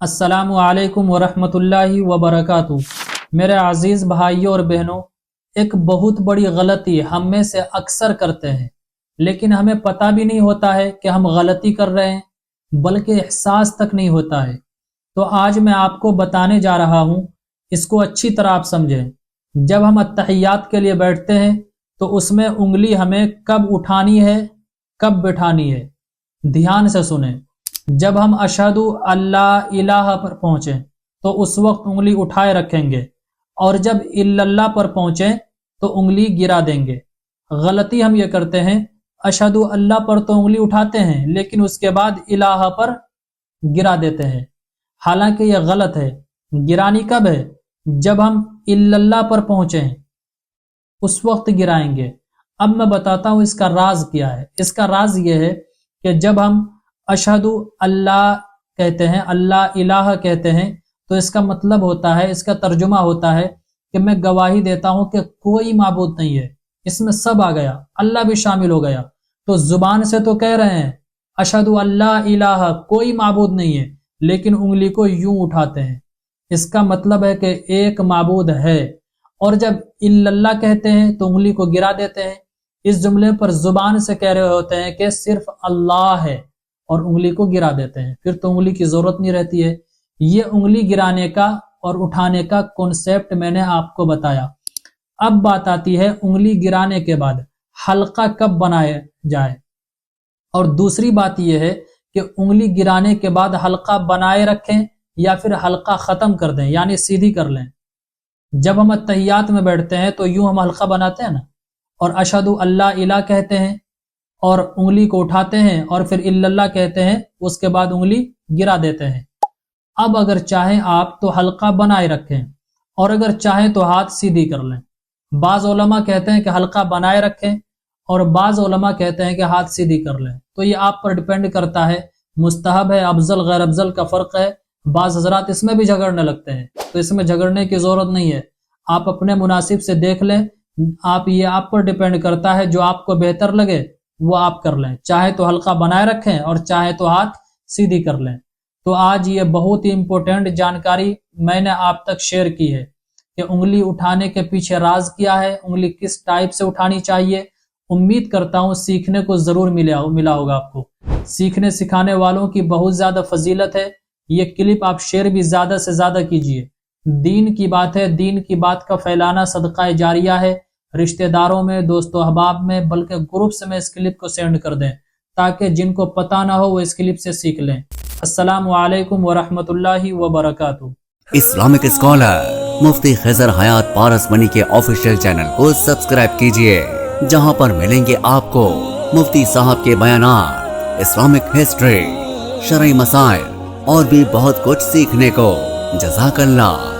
अस्सलामु अलैकुम वरहमतुल्लाहि वबरकातुहू। मेरे अजीज़ भाइयों और बहनों, एक बहुत बड़ी गलती हम में से अक्सर करते हैं, लेकिन हमें पता भी नहीं होता है कि हम गलती कर रहे हैं, बल्कि एहसास तक नहीं होता है। तो आज मैं आपको बताने जा रहा हूँ, इसको अच्छी तरह आप समझें। जब हम अत्तहियात के लिए बैठते हैं तो उसमें उंगली हमें कब उठानी है, कब बिठानी है, ध्यान से सुने। जब हम अशहदु अल्ला इलाहा पर पहुंचे तो उस वक्त उंगली उठाए रखेंगे, और जब इल्लल्लाह पर पहुंचे तो उंगली गिरा देंगे। गलती हम ये करते हैं, अशहदु अल्लाह पर तो उंगली उठाते हैं लेकिन उसके बाद इलाहा पर गिरा देते हैं। हालांकि यह गलत है। गिरानी कब है? जब हम इल्लल्लाह पर पहुंचे उस वक्त गिराएंगे। अब मैं बताता हूं इसका राज क्या है। इसका राज ये है कि जब हम अशहदु अल्लाह कहते हैं, अल्लाह इलाहा कहते हैं, तो इसका मतलब होता है, इसका तर्जुमा होता है कि मैं गवाही देता हूं कि कोई माबूद नहीं है। इसमें सब आ गया, अल्लाह भी शामिल हो गया। तो जुबान से तो कह रहे हैं अशहदु अल्लाह इलाहा, कोई माबूद नहीं है, लेकिन उंगली को यूं उठाते हैं। इसका मतलब है कि एक माबूद है। और जब इल्लल्लाह कहते हैं तो उंगली को गिरा देते हैं। इस जुमले पर जुबान से कह रहे होते हैं कि सिर्फ अल्लाह है, और उंगली को गिरा देते हैं। फिर तो उंगली की जरूरत नहीं रहती है। ये उंगली गिराने का और उठाने का कॉन्सेप्ट मैंने आपको बताया। अब बात आती है उंगली गिराने के बाद हल्का कब बनाया जाए। और दूसरी बात यह है कि उंगली गिराने के बाद हल्का बनाए रखें या फिर हल्का खत्म कर दें, यानी सीधी कर लें। जब हम अत्तहियात में बैठते हैं तो यूं हम हल्का बनाते हैं ना, और अशहदु अल्लाह इला कहते हैं और उंगली को उठाते हैं, और फिर इल्लल्लाह कहते हैं, उसके बाद उंगली गिरा देते हैं। अब अगर चाहें आप तो हल्का बनाए रखें, और अगर चाहें तो हाथ सीधी कर लें। बाज उलमा कहते हैं कि हल्का बनाए रखें, और बाज उलमा कहते हैं कि हाथ सीधी कर लें। तो ये आप पर डिपेंड करता है, मुस्तहब है, अफजल गैर अफजल का फर्क है। बाज हजरात इसमें भी झगड़ने लगते हैं, तो इसमें झगड़ने की जरूरत नहीं है। आप अपने मुनासिब से देख लें। ये आप पर डिपेंड करता है, जो आपको बेहतर लगे वो आप कर लें। चाहे तो हल्का बनाए रखें और चाहे तो हाथ सीधी कर लें। तो आज ये बहुत ही इंपॉर्टेंट जानकारी मैंने आप तक शेयर की है कि उंगली उठाने के पीछे राज क्या है, उंगली किस टाइप से उठानी चाहिए। उम्मीद करता हूँ सीखने को जरूर मिला होगा आपको। सीखने सिखाने वालों की बहुत ज्यादा फजीलत है। ये क्लिप आप शेयर भी ज्यादा से ज्यादा कीजिए। दीन की बात है, दीन की बात का फैलाना सदका जारिया है। रिश्तेदारों में, दोस्तों अहबाब में, बल्कि ग्रुप्स में इस क्लिप को सेंड कर दें, ताकि जिनको पता ना हो वो इस क्लिप से सीख लें। अस्सलामु अलैकुम वरहमतुल्लाहि वबरकातुहू। इस्लामिक स्कॉलर मुफ्ती खिजर हयात पारस मनी के ऑफिशियल चैनल को सब्सक्राइब कीजिए, जहां पर मिलेंगे आपको मुफ्ती साहब के बयानात, इस्लामिक हिस्ट्री, शरई मसाइल और भी बहुत कुछ सीखने को। जज़ाकल्लाह।